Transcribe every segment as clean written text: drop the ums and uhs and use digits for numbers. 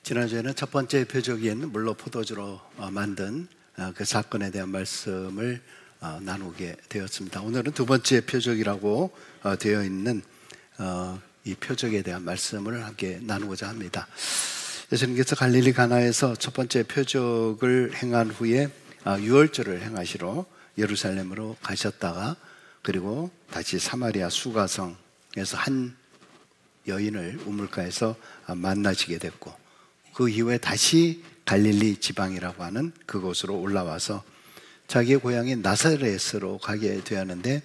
지난주에는 첫 번째 표적인 물로 포도주로 만든 그 사건에 대한 말씀을 나누게 되었습니다. 오늘은 두 번째 표적이라고 되어 있는 이 표적에 대한 말씀을 함께 나누고자 합니다. 예수님께서 갈릴리 가나에서 첫 번째 표적을 행한 후에 유월절을 행하시러 예루살렘으로 가셨다가 그리고 다시 사마리아 수가성에서 한 여인을 우물가에서 만나시게 됐고, 그 이후에 다시 갈릴리 지방이라고 하는 그곳으로 올라와서 자기의 고향인 나사렛으로 가게 되었는데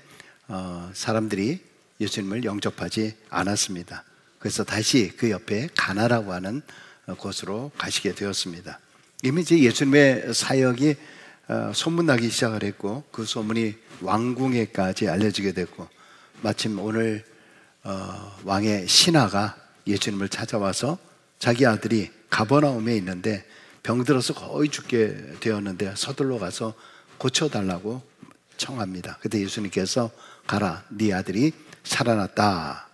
사람들이 예수님을 영접하지 않았습니다. 그래서 다시 그 옆에 가나라고 하는 곳으로 가시게 되었습니다. 이미 이제 예수님의 사역이 소문나기 시작을 했고, 그 소문이 왕궁에까지 알려지게 됐고, 마침 오늘 왕의 신하가 예수님을 찾아와서 자기 아들이 가버나움에 있는데 병들어서 거의 죽게 되었는데 서둘러 가서 고쳐달라고 청합니다. 그때 예수님께서 가라, 네 아들이 살아났다.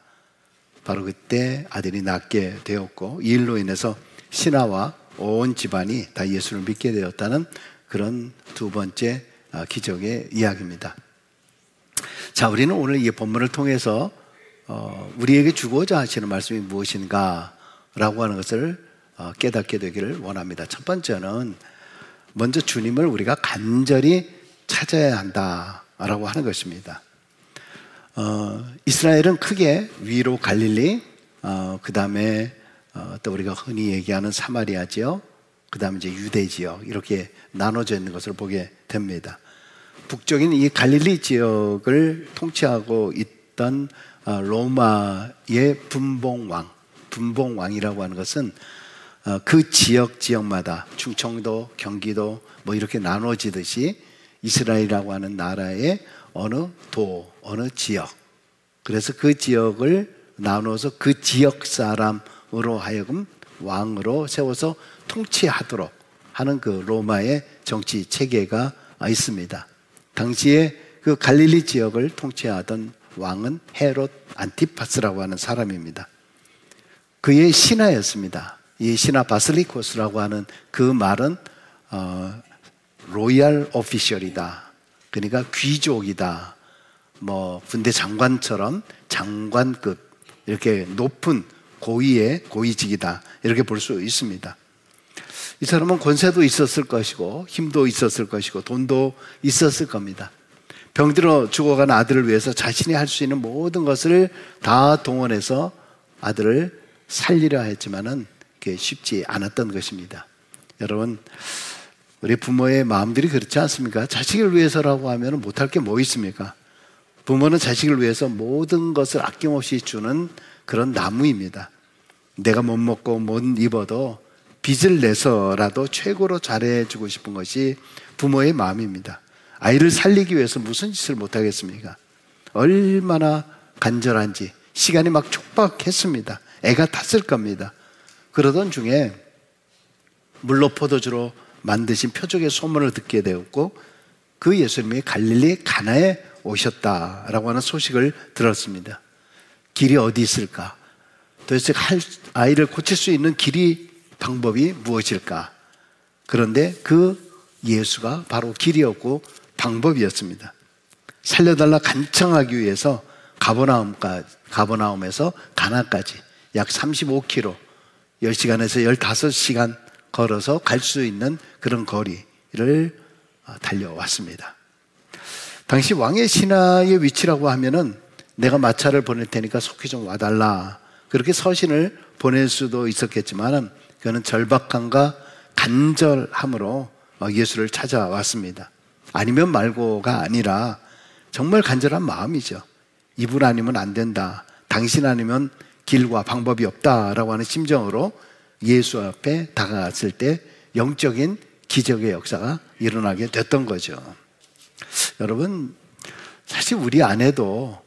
바로 그때 아들이 낫게 되었고, 이 일로 인해서 신하와 온 집안이 다 예수를 믿게 되었다는 그런 두 번째 기적의 이야기입니다. 자, 우리는 오늘 이 본문을 통해서 우리에게 주고자 하시는 말씀이 무엇인가 라고 하는 것을 깨닫게 되기를 원합니다. 첫 번째는 먼저 주님을 우리가 간절히 찾아야 한다라고 하는 것입니다. 이스라엘은 크게 위로 갈릴리, 그 다음에 또 우리가 흔히 얘기하는 사마리아 지역, 그 다음에 이제 유대 지역, 이렇게 나눠져 있는 것을 보게 됩니다. 북쪽인 이 갈릴리 지역을 통치하고 있던 로마의 분봉왕이라고 하는 것은 그 지역마다 충청도, 경기도 뭐 이렇게 나눠지듯이 이스라엘이라고 하는 나라의 어느 도, 어느 지역, 그래서 그 지역을 나눠서 그 지역 사람으로 하여금 왕으로 세워서 통치하도록 하는 그 로마의 정치 체계가 있습니다. 당시에 그 갈릴리 지역을 통치하던 왕은 헤롯 안티파스라고 하는 사람입니다. 그의 신하였습니다. 이 신하 바실리코스라고 하는 그 말은 로얄 오피셜이다, 그러니까 귀족이다, 뭐 군대 장관처럼 장관급, 이렇게 높은 고위의 고위직이다, 이렇게 볼 수 있습니다. 이 사람은 권세도 있었을 것이고 힘도 있었을 것이고 돈도 있었을 겁니다. 병들어 죽어간 아들을 위해서 자신이 할 수 있는 모든 것을 다 동원해서 아들을 살리려 했지만은 그게 쉽지 않았던 것입니다. 여러분, 우리 부모의 마음들이 그렇지 않습니까? 자식을 위해서라고 하면 못할 게 뭐 있습니까? 부모는 자식을 위해서 모든 것을 아낌없이 주는 그런 나무입니다. 내가 못 먹고 못 입어도 빚을 내서라도 최고로 잘해주고 싶은 것이 부모의 마음입니다. 아이를 살리기 위해서 무슨 짓을 못하겠습니까? 얼마나 간절한지 시간이 막 촉박했습니다. 애가 탔을 겁니다. 그러던 중에 물로 포도주로 만드신 표적의 소문을 듣게 되었고, 그 예수님이 갈릴리 가나에 오셨다라고 하는 소식을 들었습니다. 길이 어디 있을까? 도대체 아이를 고칠 수 있는 방법이 무엇일까? 그런데 그 예수가 바로 길이었고 방법이었습니다. 살려달라 간청하기 위해서 가버나움에서 가나까지 약 35km, 10시간에서 15시간 걸어서 갈 수 있는 그런 거리를 달려왔습니다. 당시 왕의 신하의 위치라고 하면은 내가 마차를 보낼 테니까 속히 좀 와달라, 그렇게 서신을 보낼 수도 있었겠지만 그는 절박함과 간절함으로 예수를 찾아왔습니다. 아니면 말고가 아니라 정말 간절한 마음이죠. 이분 아니면 안 된다, 당신 아니면 길과 방법이 없다라고 하는 심정으로 예수 앞에 다가갔을 때 영적인 기적의 역사가 일어나게 됐던 거죠. 여러분, 사실 우리 안에도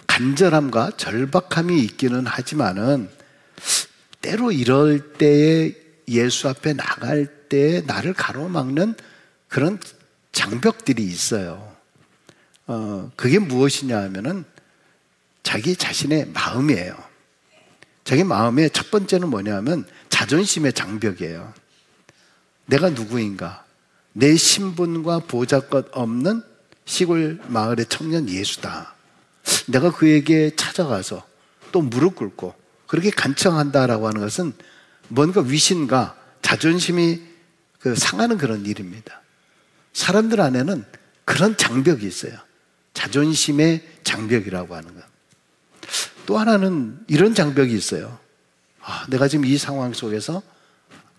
간절함과 절박함이 있기는 하지만은 때로 이럴 때에 예수 앞에 나갈 때 나를 가로막는 그런 장벽들이 있어요. 그게 무엇이냐 하면은 자기 자신의 마음이에요. 자기 마음의 첫 번째는 뭐냐면 자존심의 장벽이에요. 내가 누구인가? 내 신분과 보잘것 없는 시골 마을의 청년 예수다. 내가 그에게 찾아가서 또 무릎 꿇고 그렇게 간청한다라고 하는 것은 뭔가 위신과 자존심이 상하는 그런 일입니다. 사람들 안에는 그런 장벽이 있어요. 자존심의 장벽이라고 하는 것. 또 하나는 이런 장벽이 있어요. 내가 지금 이 상황 속에서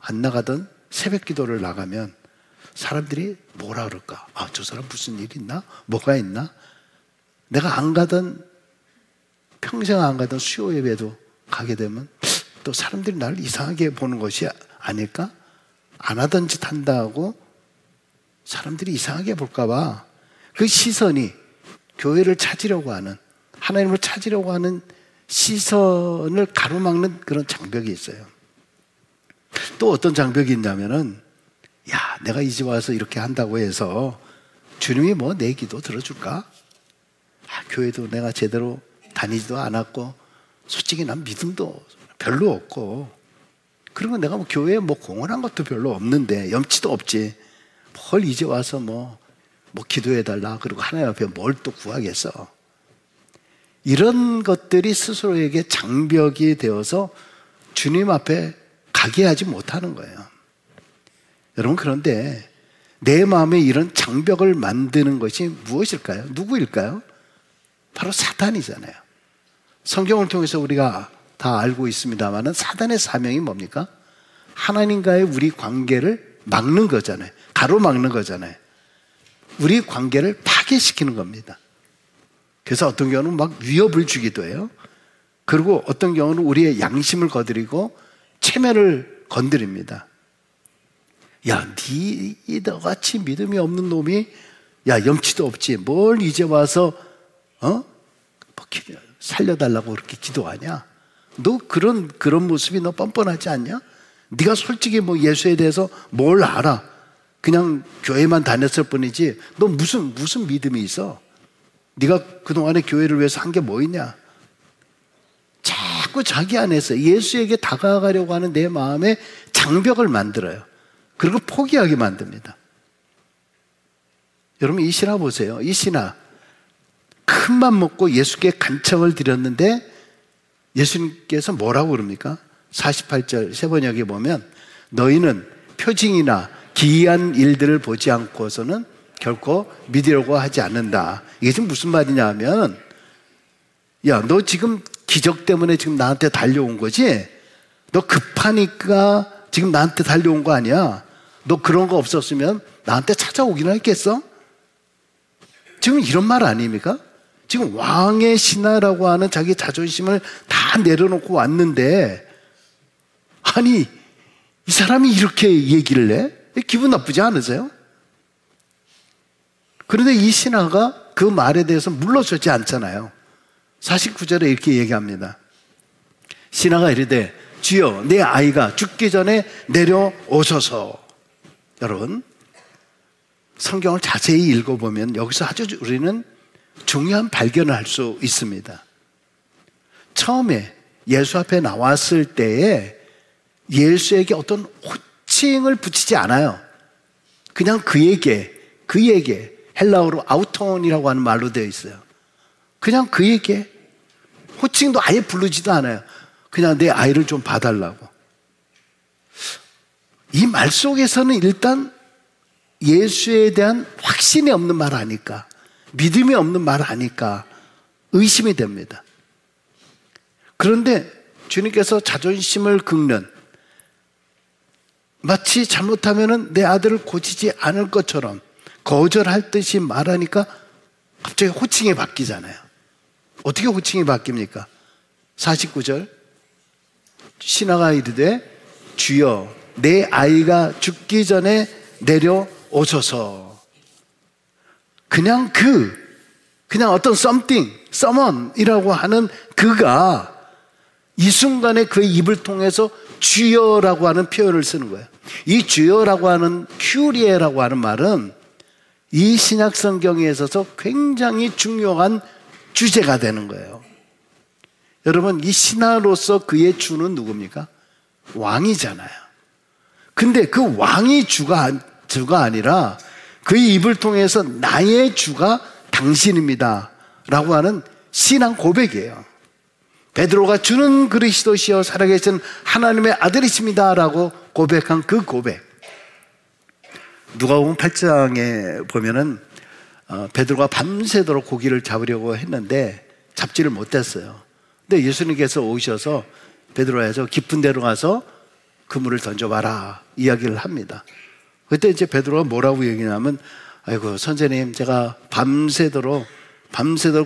안 나가던 새벽 기도를 나가면 사람들이 뭐라 그럴까? 저 사람 무슨 일 있나? 뭐가 있나? 내가 안 가던, 평생 안 가던 수요 예배도 가게 되면 또 사람들이 나를 이상하게 보는 것이 아닐까? 안 하던 짓 한다고 사람들이 이상하게 볼까봐 그 시선이 교회를 찾으려고 하는, 하나님을 찾으려고 하는 시선을 가로막는 그런 장벽이 있어요. 또 어떤 장벽이 있냐면은, 내가 이 집 와서 이렇게 한다고 해서 주님이 뭐 내 기도 들어줄까? 교회도 내가 제대로 다니지도 않았고 솔직히 난 믿음도 별로 없고, 그리고 내가 뭐 교회에 뭐 공헌한 것도 별로 없는데, 염치도 없지. 뭘 이제 와서 뭐 기도해달라, 그리고 하나님 앞에 뭘 또 구하겠어. 이런 것들이 스스로에게 장벽이 되어서 주님 앞에 가게 하지 못하는 거예요. 여러분, 그런데 내 마음에 이런 장벽을 만드는 것이 무엇일까요? 누구일까요? 바로 사탄이잖아요. 성경을 통해서 우리가 다 알고 있습니다만 사탄의 사명이 뭡니까? 하나님과의 우리 관계를 막는 거잖아요. 가로막는 거잖아요. 우리 관계를 파괴시키는 겁니다. 그래서 어떤 경우는 막 위협을 주기도 해요. 그리고 어떤 경우는 우리의 양심을 거드리고 체면을 건드립니다. 너같이 믿음이 없는 놈이 염치도 없지 뭘 이제 와서 살려달라고 그렇게 기도하냐? 너 그런 모습이 너 뻔뻔하지 않냐? 네가 솔직히 뭐 예수에 대해서 뭘 알아? 그냥 교회만 다녔을 뿐이지 너 무슨 믿음이 있어? 네가 그동안에 교회를 위해서 한 게 뭐 있냐? 자꾸 자기 안에서 예수에게 다가가려고 하는 내 마음에 장벽을 만들어요. 그리고 포기하게 만듭니다. 여러분, 이 신하 보세요. 이 신하 큰 맘 먹고 예수께 간청을 드렸는데 예수님께서 뭐라고 그럽니까? 48절 세번역에 보면 너희는 표징이나 기이한 일들을 보지 않고서는 결코 믿으려고 하지 않는다. 이게 지금 무슨 말이냐 하면, 너 지금 기적 때문에 지금 나한테 달려온 거지? 너 급하니까 지금 나한테 달려온 거 아니야? 너 그런 거 없었으면 나한테 찾아오기나 했겠어? 지금 이런 말 아닙니까? 지금 왕의 신하라고 하는 자기 자존심을 다 내려놓고 왔는데, 아니 이 사람이 이렇게 얘기를 해? 기분 나쁘지 않으세요? 그런데 이 신하가 그 말에 대해서 물러서지 않잖아요. 49절에 이렇게 얘기합니다. 신하가 이르되 주여 내 아이가 죽기 전에 내려오소서. 여러분, 성경을 자세히 읽어보면 여기서 아주 우리는 중요한 발견을 할 수 있습니다. 처음에 예수 앞에 나왔을 때에 예수에게 어떤 호칭을 붙이지 않아요. 그냥 그에게 헬라어로 아우톤이라고 하는 말로 되어 있어요. 그냥 그에게 호칭도 아예 부르지도 않아요. 그냥 내 아이를 좀 봐달라고. 이 말 속에서는 일단 예수에 대한 확신이 없는 말 아닐까, 믿음이 없는 말 아닐까 의심이 됩니다. 그런데 주님께서 자존심을 긁는, 마치 잘못하면 내 아들을 고치지 않을 것처럼 거절할 듯이 말하니까 갑자기 호칭이 바뀌잖아요. 어떻게 호칭이 바뀝니까? 49절 신하가 이르되 주여 내 아이가 죽기 전에 내려오소서. 그냥 어떤 someone이라고 하는 그가 이 순간에 그의 입을 통해서 주여라고 하는 표현을 쓰는 거예요. 이 주여라고 하는 큐리에라고 하는 말은 이 신약 성경에 있어서 굉장히 중요한 주제가 되는 거예요. 여러분, 이 신하로서 그의 주는 누굽니까? 왕이잖아요. 근데 그 왕이 주가 아니라 그의 입을 통해서 나의 주가 당신입니다 라고 하는 신앙 고백이에요. 베드로가 주는 그리스도시여 살아계신 하나님의 아들이십니다 라고 고백한 그 고백. 누가복음 8장에 보면은 베드로가 밤새도록 고기를 잡으려고 했는데 잡지를 못했어요. 근데 예수님께서 오셔서 베드로에서 깊은 데로 가서 그물을 던져봐라 이야기를 합니다. 그때 이제 베드로가 뭐라고 얘기냐면, 아이고 선생님, 제가 밤새도록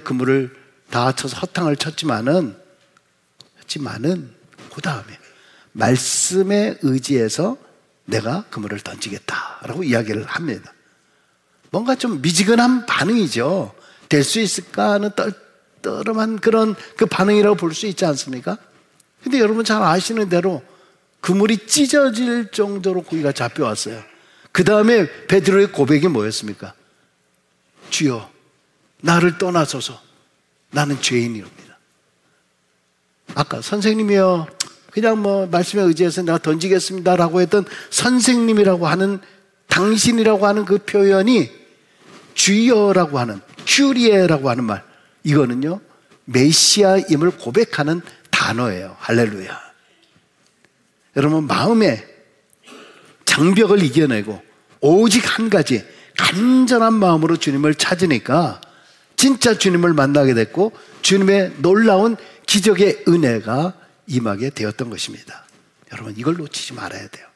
그물을 다 쳐서 허탕을 쳤지만은 그 다음에 말씀에 의지해서 내가 그물을 던지겠다라고 이야기를 합니다. 뭔가 좀 미지근한 반응이죠. 될 수 있을까 하는 떨떠름한 그런 그 반응이라고 볼 수 있지 않습니까? 근데 여러분 잘 아시는 대로 그물이 찢어질 정도로 고기가 잡혀왔어요. 그 다음에 베드로의 고백이 뭐였습니까? 주여, 나를 떠나소서, 나는 죄인이옵니다. 아까 선생님이요, 그냥 뭐 말씀에 의지해서 내가 던지겠습니다 라고 했던 선생님이라고 하는, 당신이라고 하는 그 표현이 주여라고 하는, 큐리에라고 하는 말, 이거는요 메시아임을 고백하는 단어예요. 할렐루야. 여러분, 마음의 장벽을 이겨내고 오직 한 가지 간절한 마음으로 주님을 찾으니까 진짜 주님을 만나게 됐고 주님의 놀라운 기적의 은혜가 임하게 되었던 것입니다. 여러분, 이걸 놓치지 말아야 돼요.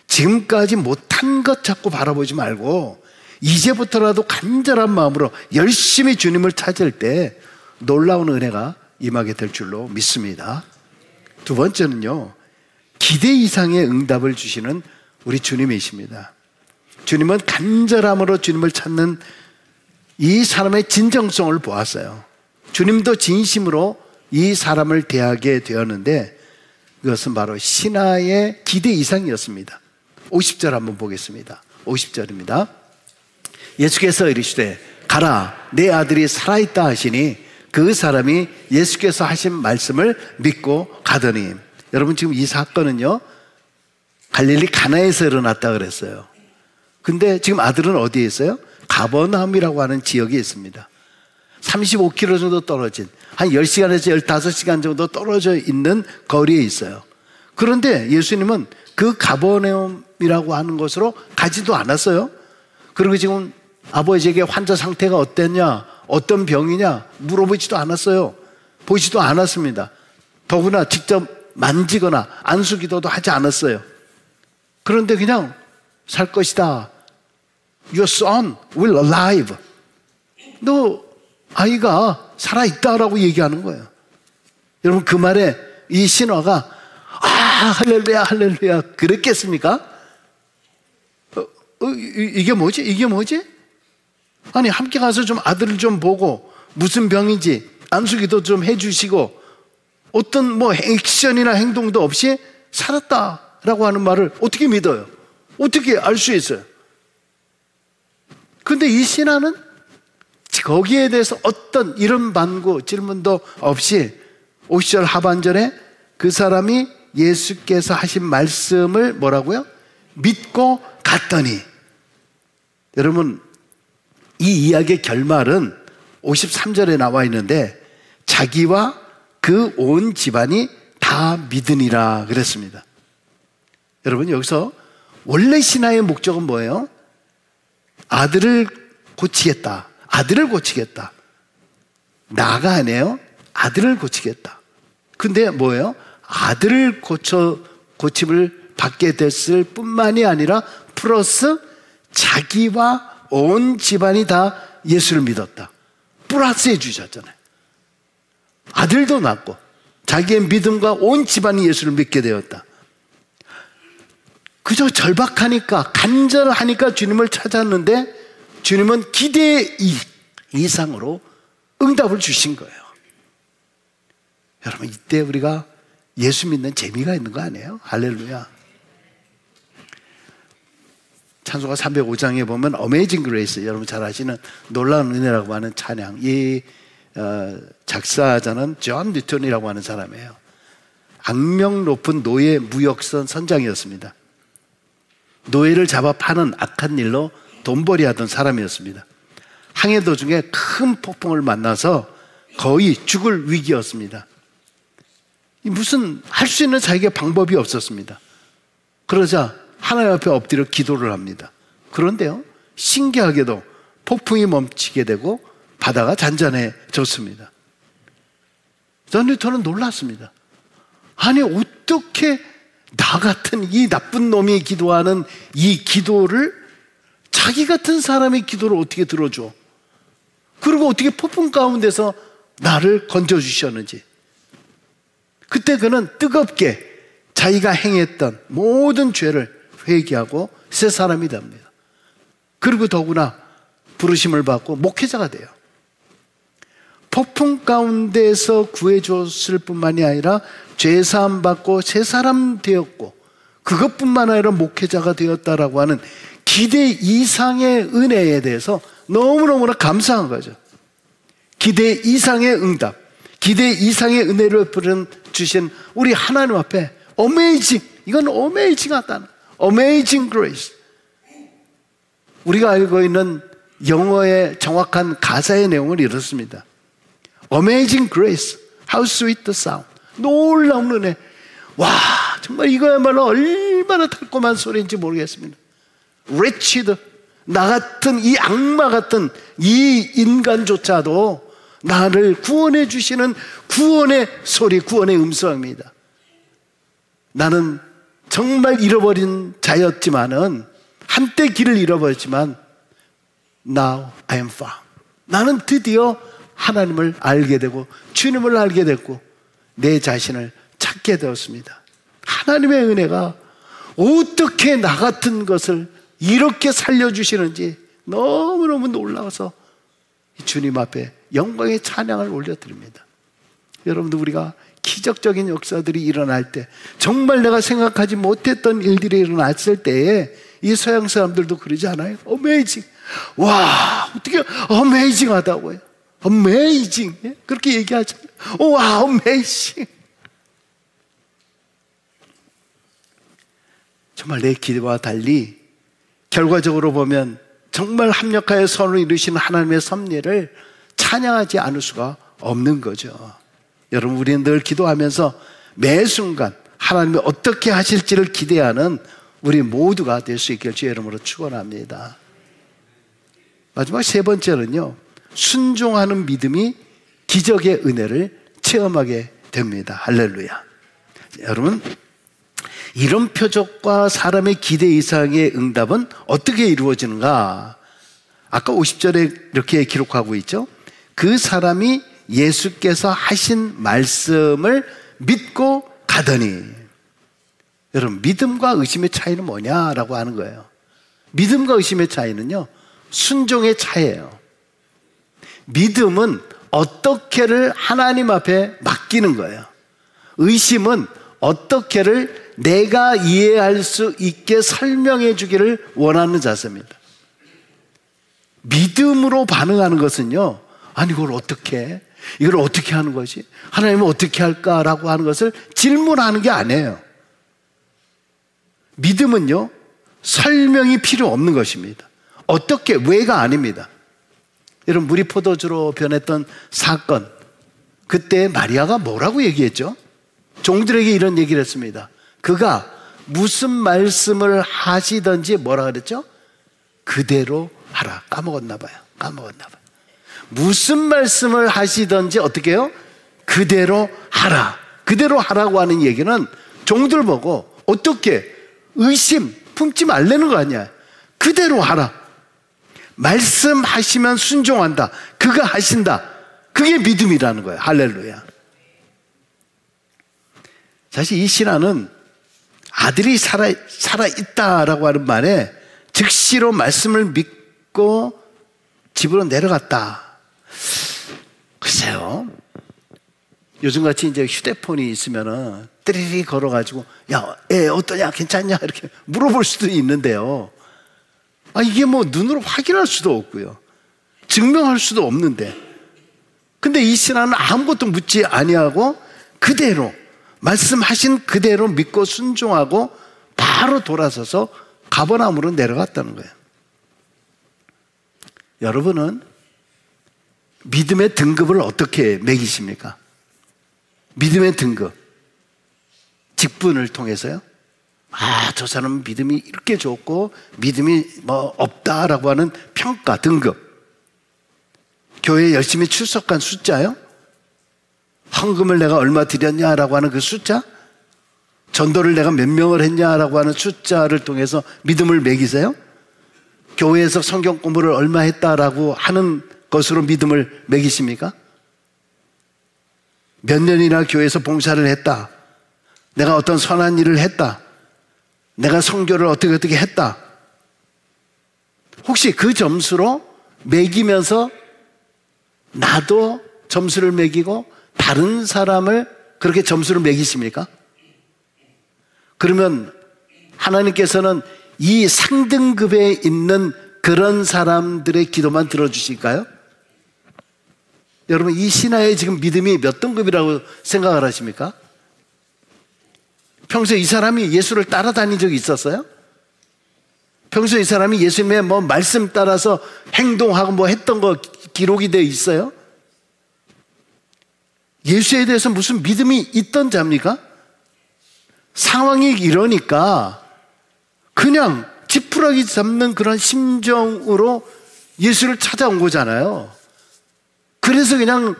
지금까지 못한 것 자꾸 바라보지 말고 이제부터라도 간절한 마음으로 열심히 주님을 찾을 때 놀라운 은혜가 임하게 될 줄로 믿습니다. 두 번째는요, 기대 이상의 응답을 주시는 우리 주님이십니다. 주님은 간절함으로 주님을 찾는 이 사람의 진정성을 보았어요. 주님도 진심으로 이 사람을 대하게 되었는데 그것은 바로 신하의 기대 이상이었습니다. 50절 한번 보겠습니다. 50절입니다. 예수께서 이르시되 가라, 내 아들이 살아있다 하시니 그 사람이 예수께서 하신 말씀을 믿고 가더니. 여러분, 지금 이 사건은요 갈릴리 가나에서 일어났다 그랬어요. 근데 지금 아들은 어디에 있어요? 가버나움이라고 하는 지역에 있습니다. 35km 정도 떨어진, 한 10시간에서 15시간 정도 떨어져 있는 거리에 있어요. 그런데 예수님은 그 가버나움이라고 하는 곳으로 가지도 않았어요. 그리고 지금 아버지에게 환자 상태가 어땠냐, 어떤 병이냐 물어보지도 않았어요. 보지도 않았습니다. 더구나 직접 만지거나 안수기도도 하지 않았어요. 그런데 그냥 살 것이다, Your son will alive, 너 아이가 살아있다라고 얘기하는 거예요. 여러분, 그 말에 이 신화가 할렐루야 할렐루야 그랬겠습니까? 이게 뭐지? 이게 뭐지? 아니, 함께 가서 좀 아들을 좀 보고 무슨 병인지 안수기도 좀 해주시고 어떤 뭐 액션이나 행동도 없이 살았다라고 하는 말을 어떻게 믿어요? 어떻게 알 수 있어요? 근데 이 신하는 거기에 대해서 어떤 이런 반구 질문도 없이 50절 하반절에 그 사람이 예수께서 하신 말씀을 뭐라고요? 믿고 갔더니. 여러분, 이 이야기의 결말은 53절에 나와 있는데 자기와 그 온 집안이 다 믿으니라 그랬습니다. 여러분, 여기서 원래 신하의 목적은 뭐예요? 아들을 고치겠다, 아들을 고치겠다. 나가 아니에요. 아들을 고치겠다. 근데 뭐예요? 아들을 고침을 받게 됐을 뿐만이 아니라 플러스 자기와 온 집안이 다 예수를 믿었다. 플러스 해주셨잖아요. 아들도 낳고 자기의 믿음과 온 집안이 예수를 믿게 되었다. 그저 절박하니까, 간절하니까 주님을 찾았는데 주님은 기대 이상으로 응답을 주신 거예요. 여러분, 이때 우리가 예수 믿는 재미가 있는 거 아니에요? 할렐루야. 찬송가 305장에 보면 어메이징 그레이스, 여러분 잘 아시는 놀라운 은혜라고 하는 찬양, 이 작사자는 존 뉴턴이라고 하는 사람이에요. 악명 높은 노예 무역선 선장이었습니다. 노예를 잡아 파는 악한 일로 돈벌이 하던 사람이었습니다. 항해 도중에 큰 폭풍을 만나서 거의 죽을 위기였습니다. 무슨 할 수 있는 자기의 방법이 없었습니다. 그러자 하나님 앞에 엎드려 기도를 합니다. 그런데요, 신기하게도 폭풍이 멈추게 되고 바다가 잔잔해졌습니다. 존 뉴턴은 놀랐습니다. 아니, 어떻게 나 같은 이 나쁜 놈이 기도하는 이 기도를 자기 같은 사람의 기도를 어떻게 들어줘? 그리고 어떻게 폭풍 가운데서 나를 건져주셨는지. 그때 그는 뜨겁게 자기가 행했던 모든 죄를 회개하고 새 사람이 됩니다. 그리고 더구나 부르심을 받고 목회자가 돼요. 폭풍 가운데서 구해줬을 뿐만이 아니라 죄사함 받고 새 사람 되었고, 그것뿐만 아니라 목회자가 되었다라고 하는 기대 이상의 은혜에 대해서 너무너무나 감사한 거죠. 기대 이상의 응답, 기대 이상의 은혜를 주신 우리 하나님 앞에 어메이징, 이건 어메이징하다는, 어메이징 그레이스. 우리가 알고 있는 영어의 정확한 가사의 내용은 이렇습니다. Amazing grace, how sweet the sound. 놀라운 은혜. 와, 정말 이거야말로 얼마나 달콤한 소리인지 모르겠습니다. Wretched, 나 같은 이 악마 같은 이 인간조차도 나를 구원해 주시는 구원의 소리, 구원의 음성입니다. 나는 정말 잃어버린 자였지만은, 한때 길을 잃어버렸지만 Now I am found. 나는 드디어 하나님을 알게 되고 주님을 알게 됐고 내 자신을 찾게 되었습니다. 하나님의 은혜가 어떻게 나 같은 것을 이렇게 살려주시는지 너무너무 놀라워서 주님 앞에 영광의 찬양을 올려드립니다. 여러분들, 우리가 기적적인 역사들이 일어날 때, 정말 내가 생각하지 못했던 일들이 일어났을 때에 이 서양 사람들도 그러지 않아요? 어메이징. 와, 어떻게 어메이징하다고요? 어메이징. 그렇게 얘기하잖아요. 와, 어메이징. 정말 내 기대와 달리 결과적으로 보면 정말 합력하여 선을 이루시는 하나님의 섭리를 찬양하지 않을 수가 없는 거죠. 여러분, 우리는 늘 기도하면서 매 순간 하나님이 어떻게 하실지를 기대하는 우리 모두가 될 수 있기를 주의 이름으로 축원합니다. 마지막 세 번째는요, 순종하는 믿음이 기적의 은혜를 체험하게 됩니다. 할렐루야. 여러분, 이런 표적과 사람의 기대 이상의 응답은 어떻게 이루어지는가? 아까 50절에 이렇게 기록하고 있죠. 그 사람이 예수께서 하신 말씀을 믿고 가더니. 여러분, 믿음과 의심의 차이는 뭐냐라고 하는 거예요. 믿음과 의심의 차이는요, 순종의 차이예요. 믿음은 어떻게를 하나님 앞에 맡기는 거예요. 의심은 어떻게를 내가 이해할 수 있게 설명해 주기를 원하는 자세입니다. 믿음으로 반응하는 것은요, 아니 이걸 어떻게, 이걸 어떻게 하는 거지? 하나님은 어떻게 할까라고 하는 것을 질문하는 게 아니에요. 믿음은요, 설명이 필요 없는 것입니다. 어떻게, 왜가 아닙니다. 여러분, 물이 포도주로 변했던 사건, 그때 마리아가 뭐라고 얘기했죠? 종들에게 이런 얘기를 했습니다. 그가 무슨 말씀을 하시든지 뭐라 그랬죠? 그대로 하라. 까먹었나 봐요. 무슨 말씀을 하시든지 어떻게 해요? 그대로 하라. 그대로 하라고 하는 얘기는 종들 보고 어떻게 의심 품지 말라는 거 아니야. 그대로 하라. 말씀하시면 순종한다. 그가 하신다. 그게 믿음이라는 거예요. 할렐루야. 사실 이 신앙은 아들이 살아있다라고 하는 말에 즉시로 말씀을 믿고 집으로 내려갔다. 글쎄요, 요즘같이 이제 휴대폰이 있으면은 띠리리 걸어가지고 야, 애 어떠냐, 괜찮냐 이렇게 물어볼 수도 있는데요. 이게 뭐 눈으로 확인할 수도 없고요, 증명할 수도 없는데 근데 이 신하는 아무것도 묻지 아니하고 그대로 말씀하신 그대로 믿고 순종하고 바로 돌아서서 가버나움으로 내려갔다는 거예요. 여러분은 믿음의 등급을 어떻게 매기십니까? 믿음의 등급, 직분을 통해서요? 저 사람은 믿음이 이렇게 좋고 믿음이 없다라고 하는 평가, 등급. 교회에 열심히 출석한 숫자요? 헌금을 내가 얼마 드렸냐라고 하는 그 숫자? 전도를 내가 몇 명을 했냐라고 하는 숫자를 통해서 믿음을 매기세요? 교회에서 성경 공부를 얼마 했다라고 하는 것으로 믿음을 매기십니까? 몇 년이나 교회에서 봉사를 했다, 내가 어떤 선한 일을 했다, 내가 선교를 어떻게 했다, 혹시 그 점수로 매기면서 나도 점수를 매기고 다른 사람을 그렇게 점수를 매기십니까? 그러면 하나님께서는 이 상등급에 있는 그런 사람들의 기도만 들어주실까요? 여러분, 이 신하의 지금 믿음이 몇 등급이라고 생각을 하십니까? 평소에 이 사람이 예수를 따라다닌 적이 있었어요? 평소에 이 사람이 예수님의 말씀 따라서 행동하고 했던 거 기록이 되어 있어요? 예수에 대해서 무슨 믿음이 있던 자입니까? 상황이 이러니까 그냥 지푸라기 잡는 그런 심정으로 예수를 찾아온 거잖아요. 그래서 그냥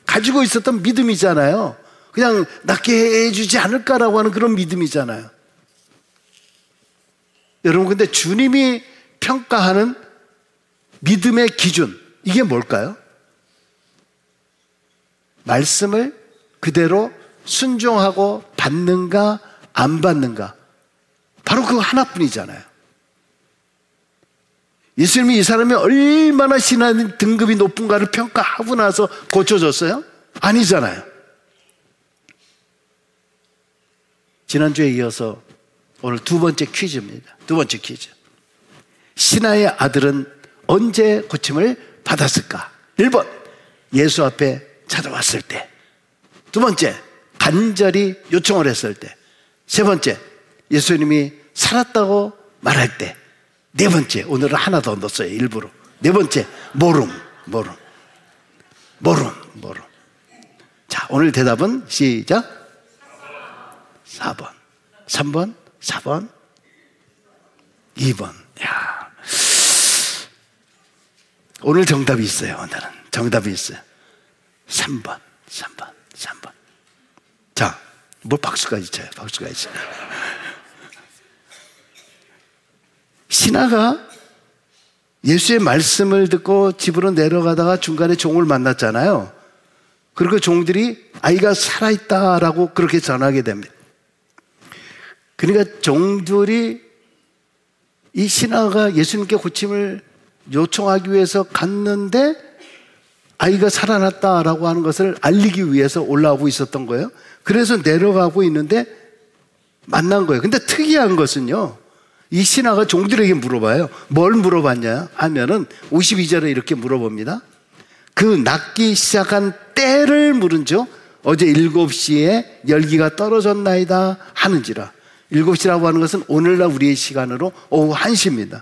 가지고 있었던 믿음이잖아요. 그냥 낫게 해주지 않을까라고 하는 그런 믿음이잖아요. 여러분, 근데 주님이 평가하는 믿음의 기준, 이게 뭘까요? 말씀을 그대로 순종하고 받는가 안 받는가, 바로 그거 하나뿐이잖아요. 예수님이 이 사람이 얼마나 신앙 등급이 높은가를 평가하고 나서 고쳐졌어요? 아니잖아요. 지난주에 이어서 오늘 두 번째 퀴즈입니다. 두 번째 퀴즈. 신하의 아들은 언제 고침을 받았을까? 1번, 예수 앞에 찾아왔을 때. 두 번째, 간절히 요청을 했을 때. 세 번째, 예수님이 살았다고 말할 때. 네 번째, 오늘은 하나 더 넣었어요, 일부러. 네 번째, 모름. 자, 오늘 대답은 시작. 4번, 3번, 4번, 2번. 야, 오늘 정답이 있어요. 오늘은 정답이 있어요. 3번. 자, 박수까지 쳐요. 신하가 예수의 말씀을 듣고 집으로 내려가다가 중간에 종을 만났잖아요. 그리고 종들이 아이가 살아있다라고 그렇게 전하게 됩니다. 그러니까 종들이 이 신하가 예수님께 고침을 요청하기 위해서 갔는데 아이가 살아났다라고 하는 것을 알리기 위해서 올라오고 있었던 거예요. 그래서 내려가고 있는데 만난 거예요. 근데 특이한 것은요, 이 신하가 종들에게 물어봐요. 뭘 물어봤냐 하면은 52절에 이렇게 물어봅니다. 그 낫기 시작한 때를 물은즉 어제 7시에 열기가 떨어졌나이다 하는지라. 7시라고 하는 것은 오늘날 우리의 시간으로 오후 1시입니다.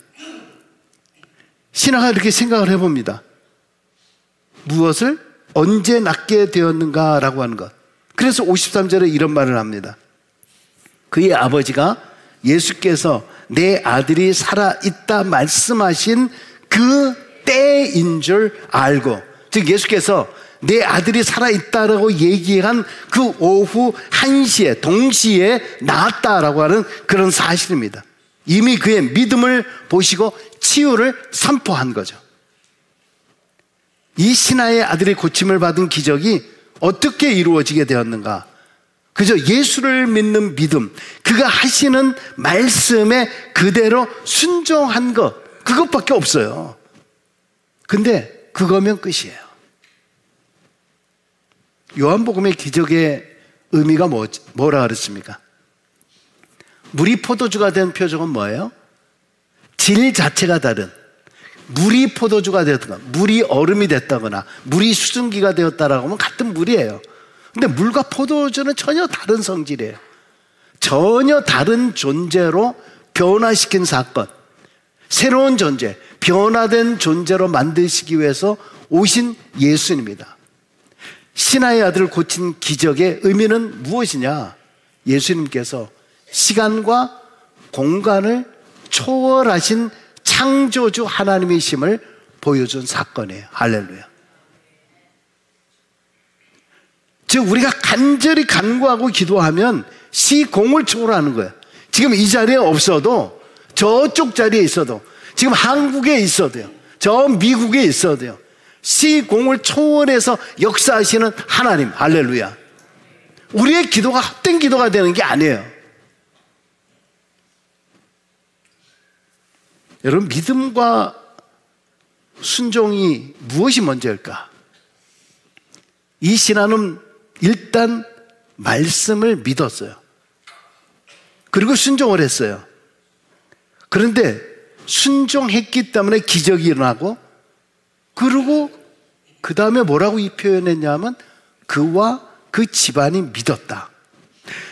신하가 이렇게 생각을 해봅니다. 무엇을 언제 낫게 되었는가라고 하는 것. 그래서 53절에 이런 말을 합니다. 그의 아버지가 예수께서 내 아들이 살아있다 말씀하신 그 때인 줄 알고, 즉 예수께서 내 아들이 살아있다라고 얘기한 그 오후 1시에 동시에 나았다라고 하는 그런 사실입니다. 이미 그의 믿음을 보시고 치유를 선포한 거죠. 이 신하의 아들이 고침을 받은 기적이 어떻게 이루어지게 되었는가? 그저 예수를 믿는 믿음, 그가 하시는 말씀에 그대로 순종한 것, 그것밖에 없어요. 근데 그거면 끝이에요. 요한복음의 기적의 의미가 뭐라 그랬습니까? 물이 포도주가 된 표적은 뭐예요? 질 자체가 다른, 물이 포도주가 되었거나 물이 얼음이 됐다거나 물이 수증기가 되었다라고 하면 같은 물이에요. 근데 물과 포도주는 전혀 다른 성질이에요. 전혀 다른 존재로 변화시킨 사건, 새로운 존재, 변화된 존재로 만드시기 위해서 오신 예수님입니다. 신하의 아들을 고친 기적의 의미는 무엇이냐? 예수님께서 시간과 공간을 초월하신 창조주 하나님이심을 보여준 사건이에요. 할렐루야. 즉 우리가 간절히 간구하고 기도하면 시공을 초월하는 거예요. 지금 이 자리에 없어도, 저쪽 자리에 있어도, 지금 한국에 있어도요, 저 미국에 있어도요, 시공을 초월해서 역사하시는 하나님, 할렐루야. 우리의 기도가 헛된 기도가 되는 게 아니에요. 여러분, 믿음과 순종이 무엇이 먼저일까? 이 신하는 일단 말씀을 믿었어요. 그리고 순종을 했어요. 그런데 순종했기 때문에 기적이 일어나고, 그리고 그 다음에 뭐라고 표현했냐면 그와 그 집안이 믿었다.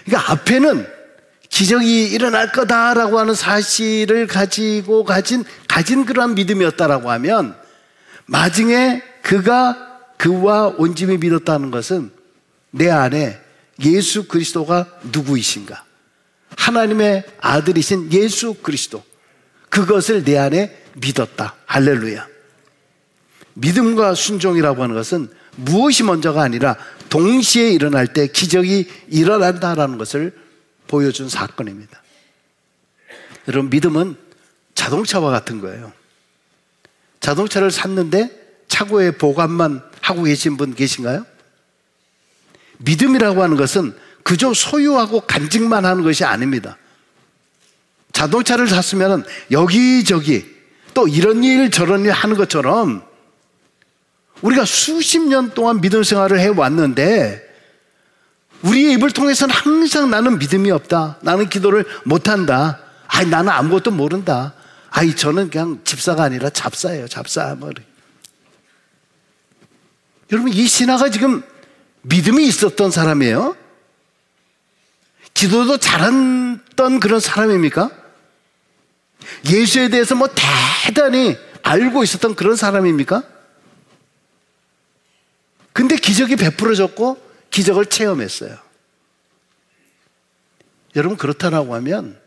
그러니까 앞에는 기적이 일어날 거다라고 하는 사실을 가지고 가진 그러한 믿음이었다라고 하면, 나중에 그와 온 집이 믿었다는 것은 내 안에 예수 그리스도가 누구이신가, 하나님의 아들이신 예수 그리스도, 그것을 내 안에 믿었다. 할렐루야. 믿음과 순종이라고 하는 것은 무엇이 먼저가 아니라 동시에 일어날 때 기적이 일어난다라는 것을 보여준 사건입니다. 여러분, 믿음은 자동차와 같은 거예요. 자동차를 샀는데 차고에 보관만 하고 계신 분 계신가요? 믿음이라고 하는 것은 그저 소유하고 간직만 하는 것이 아닙니다. 자동차를 샀으면 여기저기 또 이런 일 저런 일 하는 것처럼 우리가 수십 년 동안 믿음 생활을 해왔는데, 우리의 입을 통해서는 항상 나는 믿음이 없다, 나는 기도를 못한다, 나는 아무것도 모른다, 저는 그냥 집사가 아니라 잡사예요, 잡사. 여러분, 이 신하가 지금 믿음이 있었던 사람이에요? 기도도 잘했던 그런 사람입니까? 예수에 대해서 대단히 알고 있었던 그런 사람입니까? 근데 기적이 베풀어졌고 기적을 체험했어요. 여러분, 그렇다라고 하면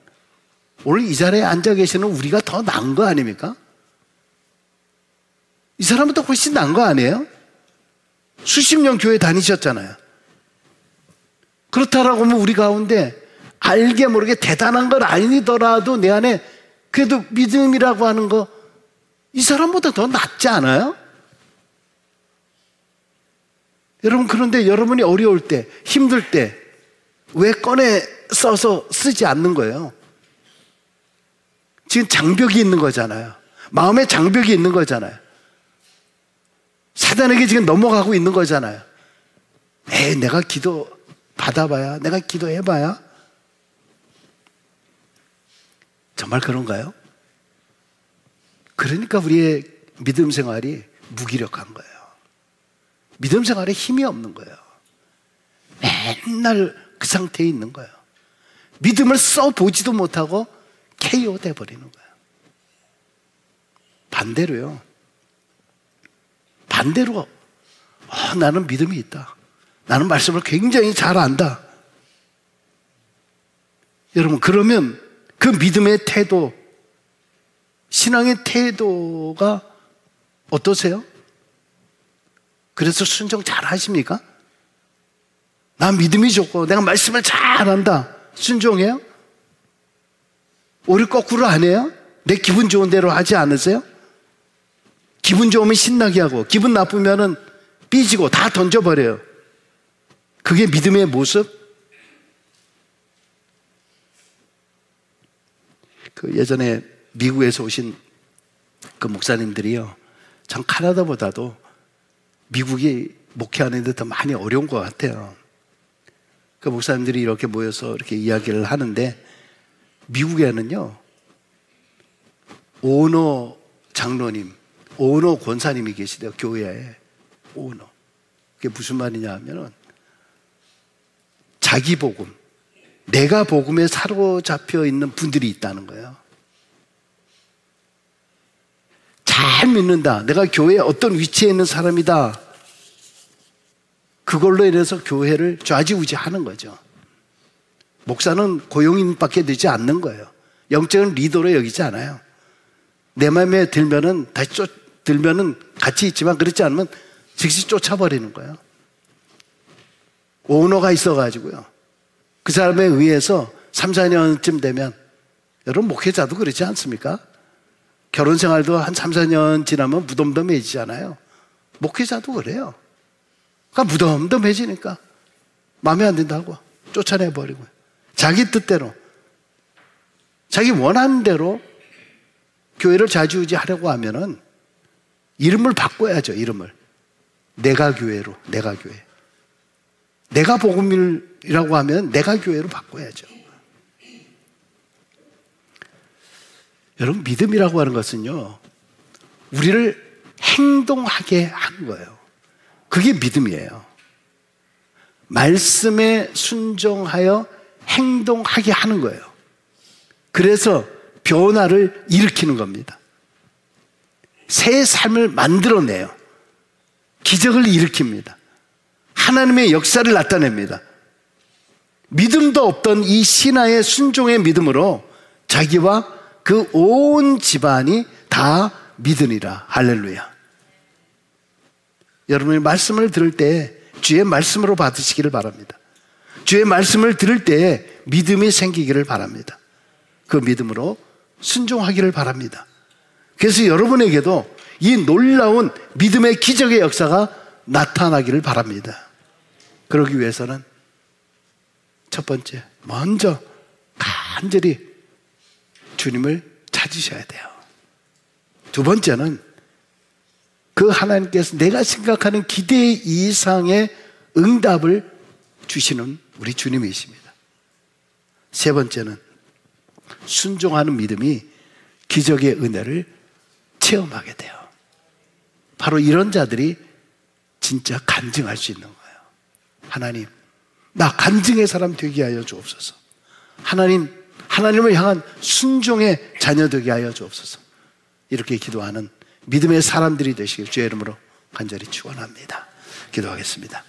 오늘 이 자리에 앉아 계시는 우리가 더 나은 거 아닙니까? 이 사람은 더 훨씬 나은 거 아니에요? 수십 년 교회 다니셨잖아요. 그렇다라고 하면 우리 가운데 알게 모르게 대단한 건 아니더라도 내 안에 그래도 믿음이라고 하는 거, 이 사람보다 더 낫지 않아요? 여러분, 그런데 여러분이 어려울 때, 힘들 때 왜 꺼내 써서 쓰지 않는 거예요? 지금 장벽이 있는 거잖아요. 마음에 장벽이 있는 거잖아요. 사단에게 지금 넘어가고 있는 거잖아요. 내가 기도 받아봐야, 내가 기도해봐야. 정말 그런가요? 그러니까 우리의 믿음 생활이 무기력한 거예요. 믿음 생활에 힘이 없는 거예요. 맨날 그 상태에 있는 거예요. 믿음을 써보지도 못하고 KO 돼버리는 거예요. 반대로요. 반대로 나는 믿음이 있다, 나는 말씀을 굉장히 잘 안다. 여러분, 그러면 그 믿음의 태도, 신앙의 태도가 어떠세요? 그래서 순종 잘 하십니까? 난 믿음이 좋고 내가 말씀을 잘 안다, 순종해요? 오히려 거꾸로 안 해요? 내 기분 좋은 대로 하지 않으세요? 기분 좋으면 신나게 하고 기분 나쁘면은 삐지고 다 던져버려요. 그게 믿음의 모습? 그 예전에 미국에서 오신 그 목사님들이요, 전 카나다보다도 미국이 목회하는데 더 많이 어려운 것 같아요. 그 목사님들이 이렇게 모여서 이렇게 이야기를 하는데, 미국에는요 오너 장로님, 오너 권사님이 계시대요. 교회에 오너. 그게 무슨 말이냐 하면은 자기 복음, 내가 복음에 사로잡혀 있는 분들이 있다는 거예요. 잘 믿는다. 내가 교회에 어떤 위치에 있는 사람이다. 그걸로 인해서 교회를 좌지우지하는 거죠. 목사는 고용인밖에 되지 않는 거예요. 영적인 리더로 여기지 않아요. 내 마음에 들면은 다시 들면은 같이 있지만 그렇지 않으면 즉시 쫓아버리는 거예요. 오너가 있어가지고요. 그 사람에 의해서 3, 4년쯤 되면, 여러분 목회자도 그렇지 않습니까? 결혼 생활도 한 3, 4년 지나면 무덤덤해지잖아요. 목회자도 그래요. 그러니까 무덤덤해지니까 마음에 안 든다고 쫓아내버리고 자기 뜻대로, 자기 원하는 대로 교회를 좌지우지하려고 하면은 이름을 바꿔야죠. 이름을 내가 교회로, 내가 교회. 내가 복음이라고 하면 내가 교회로 바꿔야죠. 여러분, 믿음이라고 하는 것은요, 우리를 행동하게 하는 거예요. 그게 믿음이에요. 말씀에 순종하여 행동하게 하는 거예요. 그래서 변화를 일으키는 겁니다. 새 삶을 만들어내요. 기적을 일으킵니다. 하나님의 역사를 나타냅니다. 믿음도 없던 이 신하의 순종의 믿음으로 자기와 그 온 집안이 다 믿으니라. 할렐루야. 여러분이 말씀을 들을 때 주의 말씀으로 받으시기를 바랍니다. 주의 말씀을 들을 때 믿음이 생기기를 바랍니다. 그 믿음으로 순종하기를 바랍니다. 그래서 여러분에게도 이 놀라운 믿음의 기적의 역사가 나타나기를 바랍니다. 그러기 위해서는 첫 번째, 먼저 간절히 주님을 찾으셔야 돼요. 두 번째는 그 하나님께서 내가 생각하는 기대 이상의 응답을 주시는 우리 주님이십니다. 세 번째는 순종하는 믿음이 기적의 은혜를 체험하게 돼요. 바로 이런 자들이 진짜 간증할 수 있는 거예요. 하나님, 나 간증의 사람 되게 하여 주옵소서. 하나님을 향한 순종의 자녀 되게 하여 주옵소서. 이렇게 기도하는 믿음의 사람들이 되시길 주의 이름으로 간절히 축원합니다. 기도하겠습니다.